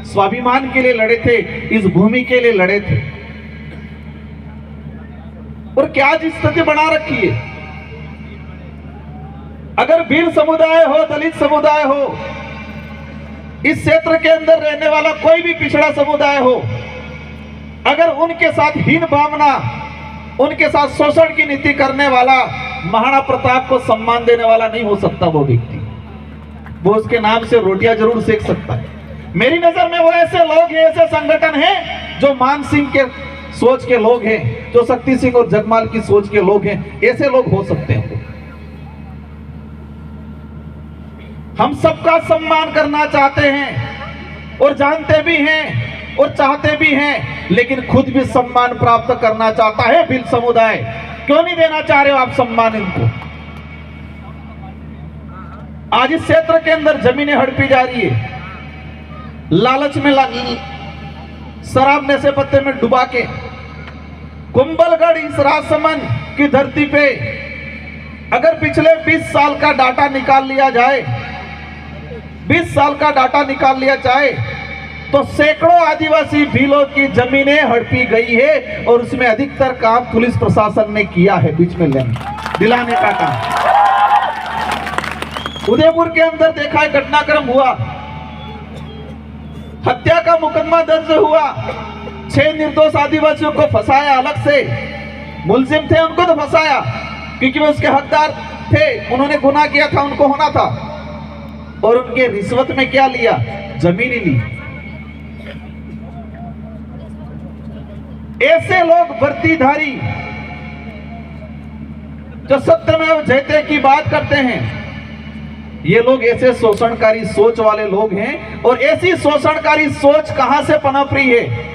स्वाभिमान के लिए लड़े थे, इस भूमि के लिए लड़े थे। और क्या स्थिति बना रखी है। अगर भील समुदाय हो, दलित समुदाय हो, इस क्षेत्र के अंदर रहने वाला कोई भी पिछड़ा समुदाय हो, अगर उनके साथ हीन भावना, उनके साथ शोषण की नीति करने वाला महाराणा प्रताप को सम्मान देने वाला नहीं हो सकता वो व्यक्ति। वो उसके नाम से रोटियां जरूर सेक सकता है। मेरी नजर में वो ऐसे लोग हैं, ऐसे संगठन हैं जो मान सिंह के सोच के लोग हैं, जो शक्ति सिंह और जगमाल की सोच के लोग हैं, ऐसे लोग हो सकते हैं। हम सबका सम्मान करना चाहते हैं और जानते भी हैं और चाहते भी हैं, लेकिन खुद भी सम्मान प्राप्त करना चाहता है भील समुदाय। क्यों नहीं देना चाह रहे हो आप सम्मान इनको? आज इस क्षेत्र के अंदर जमीनें हड़पी जा रही है, लालच में शराब नशे पत्ते में डुबा के। कुंभलगढ़ इस राजसमंद की धरती पे अगर पिछले 20 साल का डाटा निकाल लिया जाए, 20 साल का डाटा निकाल लिया जाए, तो सैकड़ों आदिवासी भीलों की जमीनें हड़पी गई है और उसमें अधिकतर काम पुलिस प्रशासन ने किया है बीच में दिलाने का काम। उदयपुर के अंदर देखा है, घटनाक्रम हुआ, हत्या का मुकदमा दर्ज हुआ, 6 निर्दोष आदिवासियों को फंसाया, अलग से मुलजिम थे उनको तो फंसाया क्योंकि वो उसके हकदार थे, उन्होंने गुनाह किया था, उनको होना था, और उनके रिश्वत में क्या लिया? जमीन ही ली। ऐसे लोग वर्दीधारी जो सत्यमेव जयते की बात करते हैं, ये लोग ऐसे शोषणकारी सोच वाले लोग हैं। और ऐसी शोषणकारी सोच कहां से पनप रही है?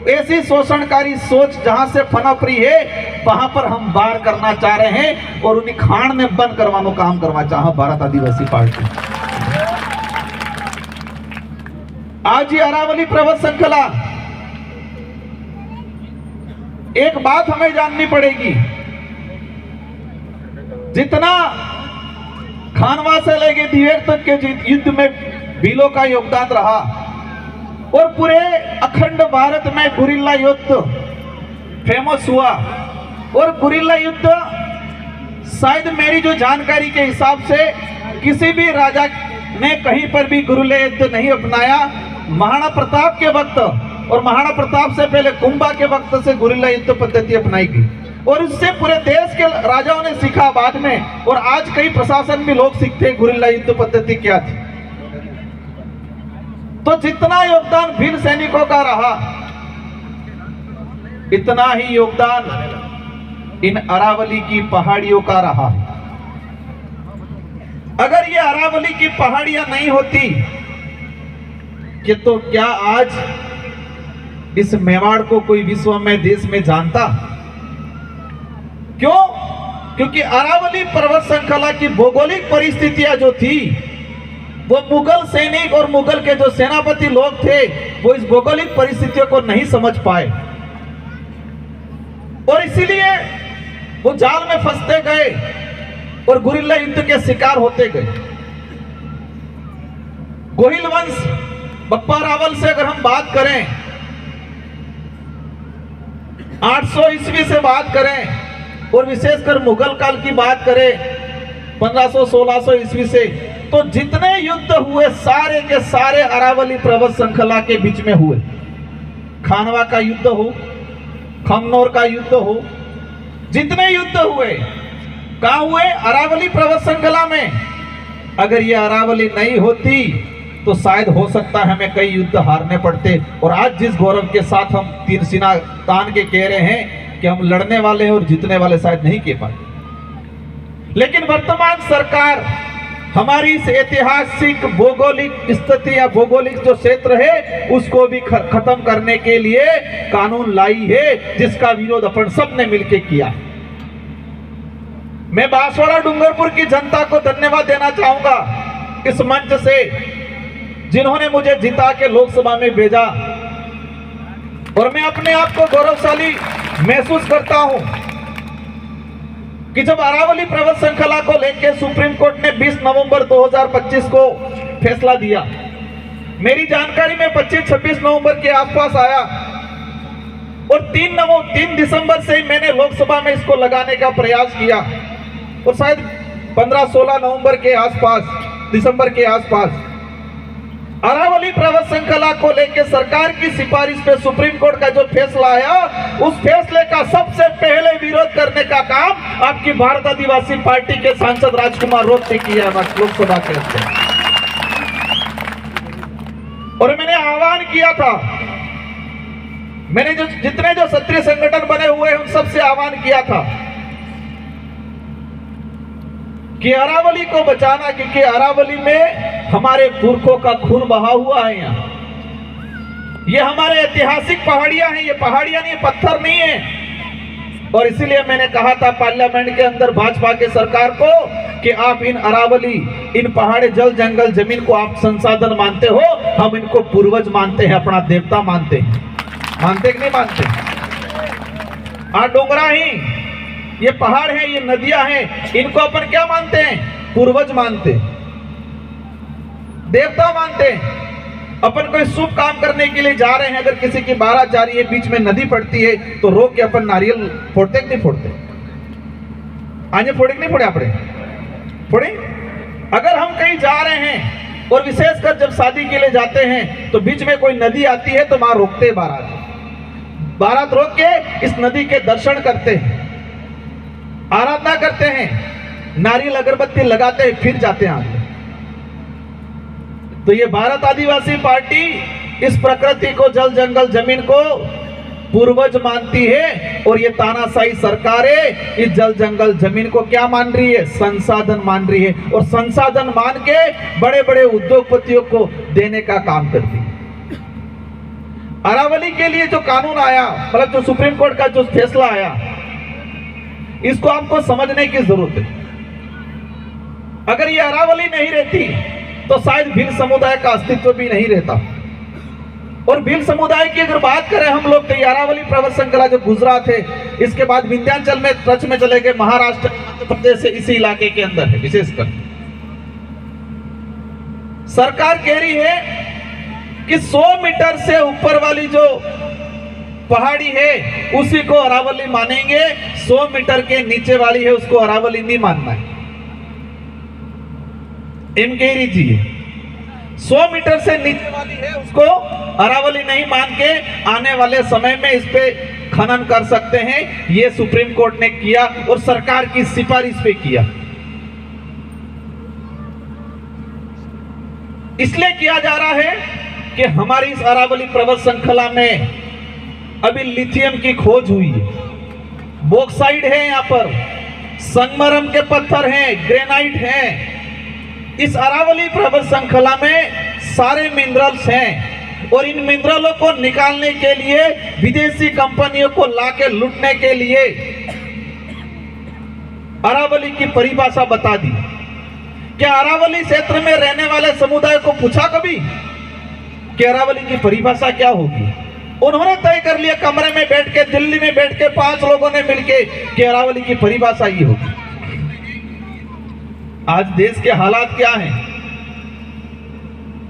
ऐसी शोषणकारी सोच जहां से पनप रही है, वहां पर हम वार करना चाह रहे हैं और उन्हें खान में बंद करवानो काम करवा चाह भारत आदिवासी पार्टी। आज ये अरावली पर्वत श्रृंखला, एक बात हमें जाननी पड़ेगी, जितना खानवा से लेके दिवेर तक के युद्ध में भीलों का योगदान रहा और पूरे अखंड भारत में गुरिल्ला युद्ध फेमस हुआ, और गुरिल्ला युद्ध शायद मेरी जो जानकारी के हिसाब से किसी भी राजा ने कहीं पर भी गुरिल्ला युद्ध नहीं अपनाया। महाराणा प्रताप के वक्त और महाराणा प्रताप से पहले कुंभा के वक्त से गुरिल्ला युद्ध पद्धति अपनाई गई और उससे पूरे देश के राजाओं ने सीखा बाद में, और आज कई प्रशासन भी लोग सीखते हैं गुरिल्ला युद्ध पद्धति क्या थी। तो जितना योगदान भील सैनिकों का रहा, इतना ही योगदान इन अरावली की पहाड़ियों का रहा। अगर ये अरावली की पहाड़ियां नहीं होती कि तो क्या आज इस मेवाड़ को कोई विश्व में देश में जानता? क्यों? क्योंकि अरावली पर्वत श्रृंखला की भौगोलिक परिस्थितियां जो थी, वो मुगल सैनिक और मुगल के जो सेनापति लोग थे, वो इस भौगोलिक परिस्थितियों को नहीं समझ पाए और इसीलिए वो जाल में फंसते गए और गुरिल्ला युद्ध के शिकार होते गए। गोहिल वंश, बप्पा रावल से अगर हम बात करें, 800 ईस्वी से बात करें और विशेषकर मुगल काल की बात करें 1500-1600 ईस्वी से, तो जितने युद्ध हुए सारे के सारे अरावली पर्वत श्रृंखला के बीच में हुए। खानवा का युद्ध हो, खमनोर का युद्ध हो, जितने युद्ध हुए कहां हुए? अरावली पर्वत श्रृंखला में। अगर ये अरावली नहीं होती तो शायद हो सकता है हमें कई युद्ध हारने पड़ते। और आज जिस गौरव के साथ हम तीर सीना तान के कह रहे हैं कि हम लड़ने वाले हैं और जीतने वाले शायद नहीं कह पाए, लेकिन वर्तमान सरकार हमारी इस ऐतिहासिक भौगोलिक स्थिति या भौगोलिक जो क्षेत्र है उसको भी खत्म करने के लिए कानून लाई है, जिसका विरोध अपन सब ने मिलकर किया। मैं बांसवाड़ा डूंगरपुर की जनता को धन्यवाद देना चाहूंगा इस मंच से, जिन्होंने मुझे जिता के लोकसभा में भेजा, और मैं अपने आप को गौरवशाली महसूस करता हूं कि जब अरावली पर्वत श्रृंखला को लेकर सुप्रीम कोर्ट ने 20 नवंबर 2025 को फैसला दिया, मेरी जानकारी में 25-26 नवंबर के आसपास आया और 3 दिसंबर से ही मैंने लोकसभा में इसको लगाने का प्रयास किया और शायद 15-16 नवंबर के आसपास, दिसंबर के आसपास अरावली पर्वत श्रृंखला को लेकर सरकार की सिफारिश पे सुप्रीम कोर्ट का जो फैसला आया, उस फैसले का सबसे पहले विरोध करने का काम आपकी भारत आदिवासी पार्टी के सांसद राजकुमार रोत ने किया लोकसभा के अंदर। और मैंने आह्वान किया था, मैंने जितने जो क्षत्रिय संगठन बने हुए हैं उन सबसे आह्वान किया था कि अरावली को बचाना, क्योंकि अरावली में हमारे पुरखों का खून बहा हुआ है। यहाँ ये हमारे ऐतिहासिक पहाड़ियां हैं, ये पहाड़ियां नहीं, पत्थर नहीं है। और इसीलिए मैंने कहा था पार्लियामेंट के अंदर भाजपा के सरकार को कि आप इन अरावली, इन पहाड़ी जल जंगल जमीन को आप संसाधन मानते हो, हम इनको पूर्वज मानते हैं, अपना देवता मानते हैं। मानते कि नहीं मानते? डोंगरा ही, ये पहाड़ है, ये नदियां हैं, इनको अपन क्या मानते हैं? पूर्वज मानते, देवता मानते हैं। अपन कोई शुभ काम करने के लिए जा रहे हैं, अगर किसी की बारात जा रही है, बीच में नदी पड़ती है, तो रोक के अपन नारियल फोड़ते कि नहीं फोड़ते? आगे फोड़े कि नहीं फोड़े? आपने फोड़े? अगर हम कहीं जा रहे हैं और विशेषकर जब शादी के लिए जाते हैं तो बीच में कोई नदी आती है तो वहां रोकते हैं, बारात रोक के इस नदी के दर्शन करते हैं, आराधना करते हैं, नारियल अगरबत्ती लगाते हैं, फिर जाते हैं आगे। तो ये भारत आदिवासी पार्टी इस प्रकृति को, जल जंगल जमीन को पूर्वज मानती है और ये तानाशाही सरकारें इस जल जंगल जमीन को क्या मान रही है? संसाधन मान रही है और संसाधन मान के बड़े बड़े उद्योगपतियों को देने का काम करती है। अरावली के लिए जो कानून आया, मतलब जो सुप्रीम कोर्ट का जो फैसला आया, इसको आपको समझने की जरूरत है। अगर ये अरावली नहीं रहती तो शायद भील समुदाय का अस्तित्व भी नहीं रहता। और भील समुदाय की अगर बात करें हम लोग, तो अरावली पर्वत श्रृंखला जो गुजरात है, इसके बाद विंध्याचल में टच में चले गए, महाराष्ट्र, मध्य प्रदेश से इसी इलाके के अंदर है। विशेषकर सरकार कह रही है कि 100 मीटर से ऊपर वाली जो पहाड़ी है उसी को अरावली मानेंगे, 100 मीटर के नीचे वाली है उसको अरावली नहीं मानना है। इनक्वायरी जी 100 मीटर से नीचे वाली है उसको अरावली नहीं मान के आने वाले समय में इस पे खनन कर सकते हैं। ये सुप्रीम कोर्ट ने किया और सरकार की सिफारिश पे किया। इसलिए किया जा रहा है कि हमारी इस अरावली पर्वत श्रृंखला में अभी लिथियम की खोज हुई है, बॉक्साइट है, यहाँ पर संगमरमर के पत्थर हैं, ग्रेनाइट हैं। इस अरावली पर्वत श्रृंखला में सारे मिनरल्स हैं और इन मिनरलों को निकालने के लिए विदेशी कंपनियों को लाके लूटने के लिए अरावली की परिभाषा बता दी। क्या अरावली क्षेत्र में रहने वाले समुदाय को पूछा कभी कि अरावली की परिभाषा क्या होगी? उन्होंने तय कर लिया, कमरे में बैठ के, दिल्ली में बैठ के 5 लोगों ने मिलके कि अरावली की परिभाषा ये होगी। आज देश के हालात क्या हैं?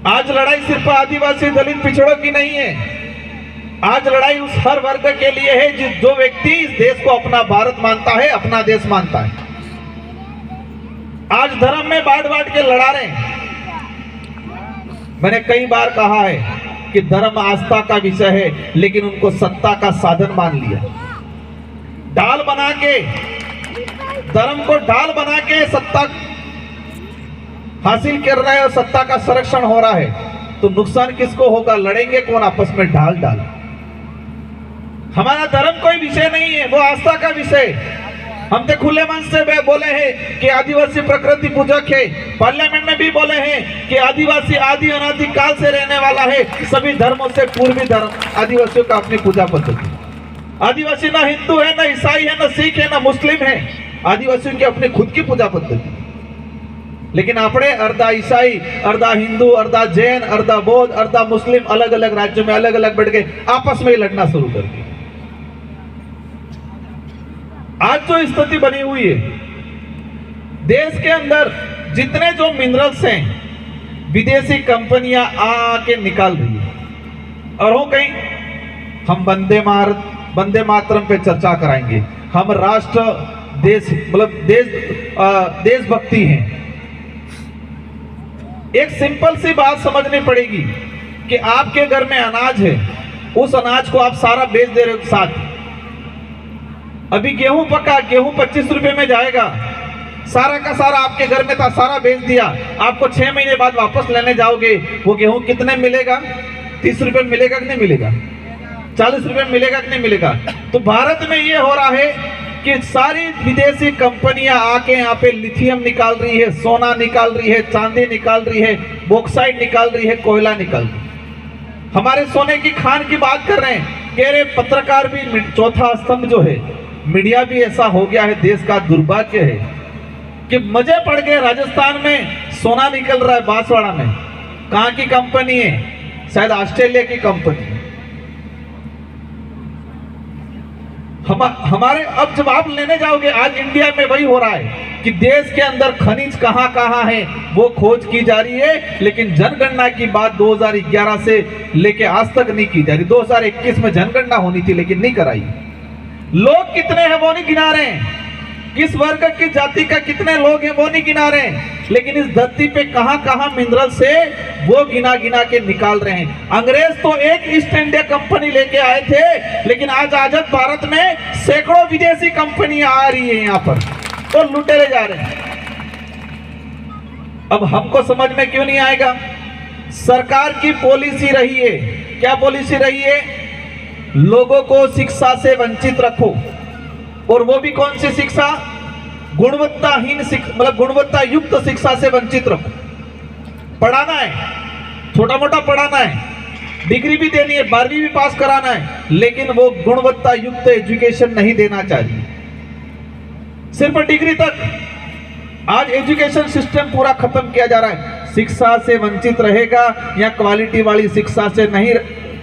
आज लड़ाई सिर्फ आदिवासी दलित पिछड़ों की नहीं है, आज लड़ाई उस हर वर्ग के लिए है जो व्यक्ति इस देश को अपना भारत मानता है, अपना देश मानता है। आज धर्म में बांट बांट के लड़ा रहे हैं। मैंने कई बार कहा है कि धर्म आस्था का विषय है, लेकिन उनको सत्ता का साधन मान लिया। ढाल बना के, धर्म को ढाल बना के सत्ता हासिल कर रहे हैं और सत्ता का संरक्षण हो रहा है, तो नुकसान किसको होगा? लड़ेंगे कौन आपस में? ढाल ढाल। हमारा धर्म कोई विषय नहीं है, वो आस्था का विषय। हम तो खुले मन से बोले हैं कि आदिवासी प्रकृति पूजक है, पार्लियामेंट में भी बोले हैं कि आदिवासी आदि अनादि काल से रहने वाला है, सभी धर्मों से पूर्वी धर्म आदिवासियों का अपनी पूजा पद्धति। आदिवासी ना हिंदू है, ना ईसाई है, ना सिख है, ना मुस्लिम है, आदिवासियों की अपनी खुद की पूजा पद्धति। लेकिन आपने अर्धा ईसाई, अर्धा हिंदू, अर्धा जैन, अर्धा बौद्ध, अर्धा मुस्लिम, अलग अलग राज्यों में अलग अलग बैठ के आपस में ही लड़ना शुरू कर दिया। आज जो स्थिति बनी हुई है, देश के अंदर जितने जो मिनरल्स हैं, विदेशी कंपनियां आके निकाल रही है। और हो कहीं हम वंदे मातरम पे चर्चा कराएंगे, हम राष्ट्र देश मतलब देशभक्ति हैं। एक सिंपल सी बात समझनी पड़ेगी कि आपके घर में अनाज है, उस अनाज को आप सारा बेच दे रहे हो साथ। अभी गेहूं पका, गेहूं 25 रुपए में जाएगा, सारा का सारा आपके घर में था, सारा बेच दिया। आपको 6 महीने बाद वापस लेने जाओगे, वो गेहूं कितने मिलेगा? 30 रुपए मिलेगा कि नहीं मिलेगा? 40 रुपए मिलेगा कि नहीं मिलेगा? तो भारत में ये हो रहा है कि सारी विदेशी कंपनियां आके यहाँ पे लिथियम निकाल रही है, सोना निकाल रही है, चांदी निकाल रही है, बॉक्साइट निकाल रही है, कोयला निकाल रही है। हमारे सोने की खान की बात कर रहे हैं, कह रहे पत्रकार भी चौथा स्तंभ जो है, मीडिया भी ऐसा हो गया है। देश का दुर्भाग्य है कि मजे पड़ गए। राजस्थान में सोना निकल रहा है, बांसवाड़ा में। कहाँ की कंपनी है? शायद ऑस्ट्रेलिया की कंपनी। हमारे अब जब आप लेने जाओगे, आज इंडिया में वही हो रहा है कि देश के अंदर खनिज कहां कहां है वो खोज की जा रही है, लेकिन जनगणना की बात 2011 से लेके आज तक नहीं की जा रही। 2021 में जनगणना होनी थी लेकिन नहीं कराई। लोग कितने हैं वो नहीं गिना रहे हैं, किस वर्ग की जाति का कितने लोग हैं वो नहीं गिना रहे हैं, लेकिन इस धरती पे कहां कहां मिनरल से वो गिना गिना के निकाल रहे हैं। अंग्रेज तो एक ईस्ट इंडिया कंपनी लेके आए थे, लेकिन आज आजाद भारत में सैकड़ों विदेशी कंपनियां आ रही है यहाँ पर, तो लुटेरे जा रहे हैं। अब हमको समझ में क्यों नहीं आएगा? सरकार की पॉलिसी रही है, क्या पॉलिसी रही है? लोगों को शिक्षा से वंचित रखो, और वो भी कौन सी शिक्षा? गुणवत्ताहीन मतलब गुणवत्ता युक्त शिक्षा से वंचित रखो। पढ़ाना है, छोटा मोटा पढ़ाना है, डिग्री भी देनी है, 12वीं भी पास कराना है, लेकिन वो गुणवत्ता युक्त एजुकेशन नहीं देना चाहिए, सिर्फ डिग्री तक। आज एजुकेशन सिस्टम पूरा खत्म किया जा रहा है। शिक्षा से वंचित रहेगा या क्वालिटी वाली शिक्षा से नहीं,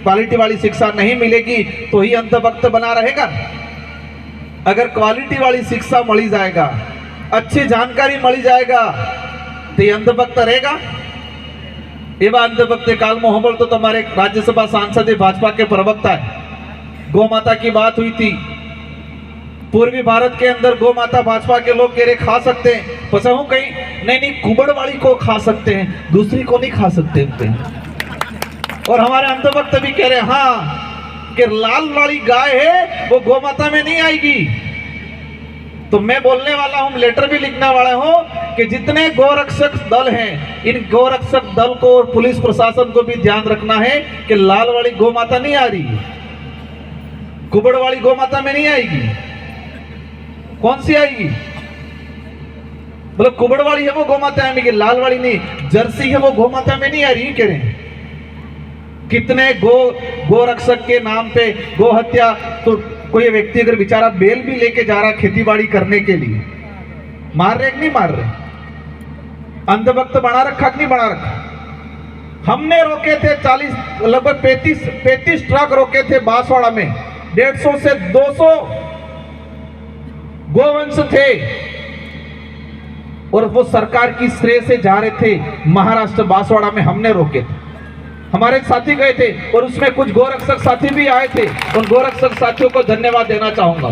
क्वालिटी वाली शिक्षा नहीं मिलेगी तो ही अंधभक्त बना रहेगा। अगर क्वालिटी वाली शिक्षा मળી जाएगा, अच्छी जानकारी मળી जाएगा तो अंधभक्त रहेगा। एवं अंधभक्त काल में होबल तो तुम्हारे राज्यसभा सांसद भाजपा के प्रवक्ता है, गौ माता की बात हुई थी। पूर्वी भारत के अंदर गौ माता भाजपा के लोग कह रहे खा सकते हैं, पता हूं कहीं नहीं कुबड़ वाली को खा सकते हैं, दूसरी को नहीं खा सकते। और हमारे अंधभक्त भी कह रहे हाँ कि लाल वाली गाय है वो गौ माता में नहीं आएगी। तो मैं बोलने वाला हूं, लेटर भी लिखने वाला हूं कि जितने गौरक्षक दल हैं, इन गौरक्षक दल को और पुलिस प्रशासन को भी ध्यान रखना है कि लाल वाली गौ माता नहीं आ रही, कुबड़ वाली गौ माता में नहीं आएगी। कौन सी आएगी? मतलब कुबड़ वाली है वो गौ माता आएगी, लाल वाली नहीं। जर्सी है वो गौ माता में नहीं आ रही, कह रहे हैं। कितने गोरक्षक के नाम पे गो हत्या, तो कोई व्यक्ति अगर बेचारा बेल भी लेके जा रहा खेतीबाड़ी करने के लिए, मार रहे कि नहीं मार रहे? अंधभक्त बना रखा कि नहीं बना रखा? हमने रोके थे 40 लगभग 35 ट्रक रोके थे बांसवाड़ा में, 150 से 200 गोवंश थे, और वो सरकार की श्रेय से जा रहे थे। महाराष्ट्र बांसवाड़ा में हमने रोके थे, हमारे साथी गए थे, और उसमें कुछ गोरक्षक साथी भी आए थे। उन गोरक्षक साथियों को धन्यवाद देना चाहूंगा।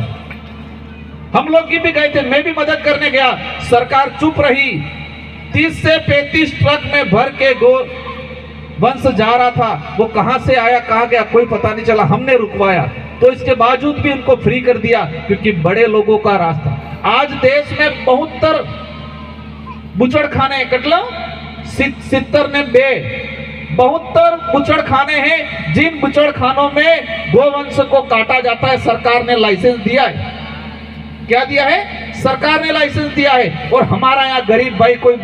हम लोग भी गए थे, मैं भी मदद करने गया, सरकार चुप रही। 30 से 35 ट्रक में भर के गो वंश जा रहा था, वो कहां से आया कहां गया कोई पता नहीं चला। हमने रुकवाया, तो इसके बावजूद भी उनको फ्री कर दिया, क्योंकि बड़े लोगों का रास्ता। आज देश में 72 बुचड़ खाने, कटला 70 ने 72 बुचड़ खाने हैं, जिन बुचड़ खानों में गोवंश को काटा जाता है। सरकार ने लाइसेंस दिया है, क्या दिया है? सरकार ने लाइसेंस दिया है। और हमारा यहाँ गरीब भाई, कोई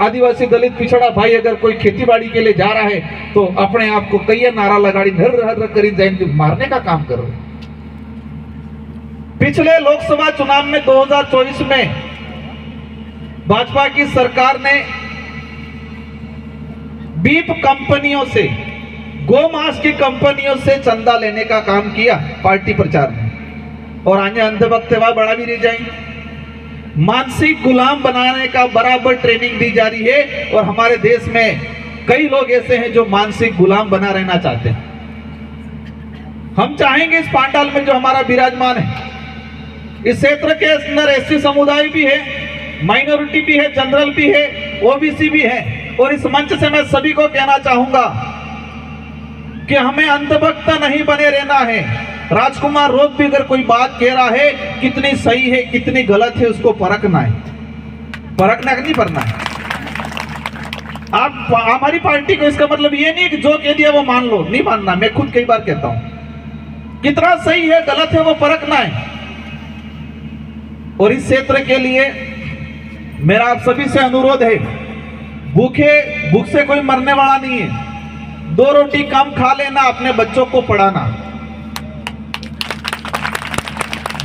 आदिवासी दलित पिछड़ा भाई अगर कोई खेतीबाड़ी के लिए जा रहा है, तो अपने आप को कई नारा लगाड़ी हर हर करी जाएंगे, मारने का काम कर रहे। पिछले लोकसभा चुनाव में 2024 में भाजपा की सरकार ने बीफ कंपनियों से, गोमांस की कंपनियों से चंदा लेने का काम किया पार्टी प्रचार में, और आने अंधभक्त सेवा बढ़ा भी रही जाएंगे। मानसिक गुलाम बनाने का बराबर ट्रेनिंग दी जा रही है। और हमारे देश में कई लोग ऐसे हैं जो मानसिक गुलाम बना रहना चाहते हैं। हम चाहेंगे इस पांडाल में जो हमारा विराजमान है, इस क्षेत्र के अंदर एससी समुदाय भी है, माइनॉरिटी भी है, जनरल भी है, ओबीसी भी है। और इस मंच से मैं सभी को कहना चाहूंगा कि हमें अंधभक्त नहीं बने रहना है। राजकुमार रोज भी अगर कोई बात कह रहा है, कितनी सही है कितनी गलत है, उसको परखना है, परखना नहीं पड़ना है। आप हमारी पार्टी को, इसका मतलब ये नहीं कि जो कह दिया वो मान लो, नहीं मानना। मैं खुद कई बार कहता हूं, कितना सही है गलत है वो परखना है। और इस क्षेत्र के लिए मेरा आप सभी से अनुरोध है, भूख से कोई मरने वाला नहीं है। 2 रोटी कम खा लेना, अपने बच्चों को पढ़ाना।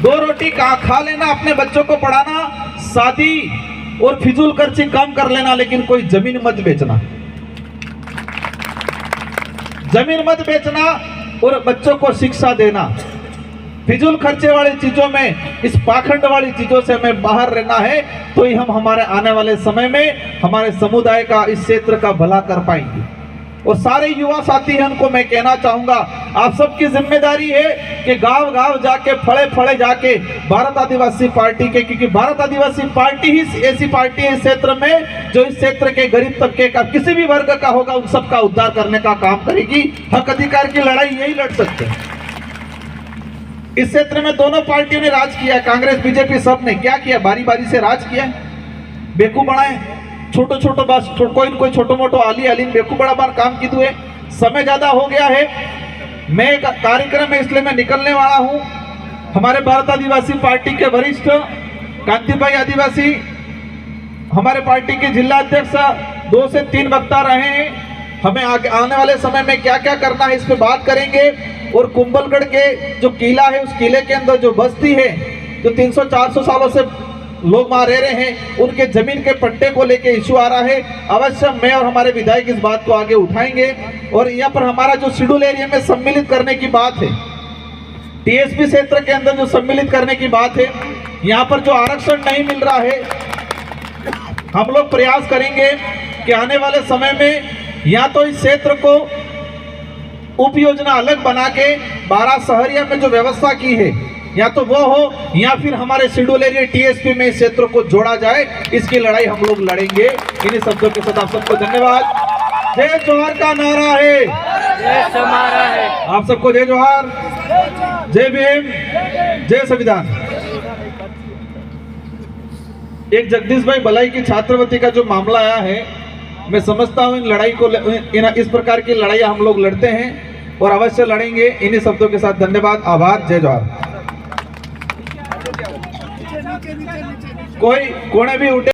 2 रोटी खा लेना, अपने बच्चों को पढ़ाना। शादी और फिजूल खर्ची कम कर लेना, लेकिन कोई जमीन मत बेचना, जमीन मत बेचना। और बच्चों को शिक्षा देना। फिजूल खर्चे वाली चीजों में, इस पाखंड वाली चीजों से हमें बाहर रहना है, तो ही हम हमारे आने वाले समय में हमारे समुदाय का, इस क्षेत्र का भला कर पाएंगे। और सारे युवा साथी हैं, उनको मैं कहना चाहूंगा, आप सबकी जिम्मेदारी है कि गांव गांव जाके, फड़े फड़े जाके भारत आदिवासी पार्टी के, क्योंकि भारत आदिवासी पार्टी ही ऐसी पार्टी है इस क्षेत्र में जो इस क्षेत्र के गरीब तबके का, किसी भी वर्ग का होगा, उन सबका उद्धार करने का काम करेगी। हक अधिकार की लड़ाई यही लड़ सकते हैं। इस क्षेत्र में दोनों पार्टियों ने राज किया, कांग्रेस बीजेपी सब ने क्या किया, बारी बारी से राज किया, बेकू बनाए, छोटो छोटो बस कोई छोटो मोटो आली बेकू बड़ा बार काम की दुए। समय ज्यादा हो गया है, मैं कार्यक्रम में इसलिए मैं निकलने वाला हूं। हमारे भारत आदिवासी पार्टी के वरिष्ठ कांति भाई आदिवासी, हमारे पार्टी के जिला अध्यक्ष 2 से 3 वक्ता रहे हैं। हमें आने वाले समय में क्या क्या करना है इस पे बात करेंगे। और कुंभलगढ़ के जो किला है, उस किले के अंदर जो बस्ती है, जो 300-400 सालों से लोग वहां रह रहे हैं, उनके जमीन के पट्टे को लेके इशू आ रहा है। अवश्य मैं और हमारे विधायक इस बात को आगे उठाएंगे। और यहाँ पर हमारा जो शेड्यूल एरिया में सम्मिलित करने की बात है, टीएसपी क्षेत्र के अंदर जो सम्मिलित करने की बात है, यहाँ पर जो आरक्षण नहीं मिल रहा है, हम लोग प्रयास करेंगे कि आने वाले समय में या तो इस क्षेत्र को उप योजना अलग बना के 12 शहरिया में जो व्यवस्था की है, या तो वो हो, या फिर हमारे शेड्यूल एरिया टीएसपी में इस क्षेत्र को जोड़ा जाए। इसकी लड़ाई हम लोग लड़ेंगे। इन्हीं शब्दों के साथ आप सबको धन्यवाद। जय जोहार का नारा है, आप सबको जय जोहार, जय भीम, जय संविधान। एक जगदीश भाई भलाई की छात्रवृत्ति का जो मामला आया है, मैं समझता हूं इन लड़ाई को, इस प्रकार की लड़ाई हम लोग लड़ते हैं और अवश्य लड़ेंगे। इन्हीं शब्दों के साथ धन्यवाद, आभार, जय जोहार। कोई कोने भी उठे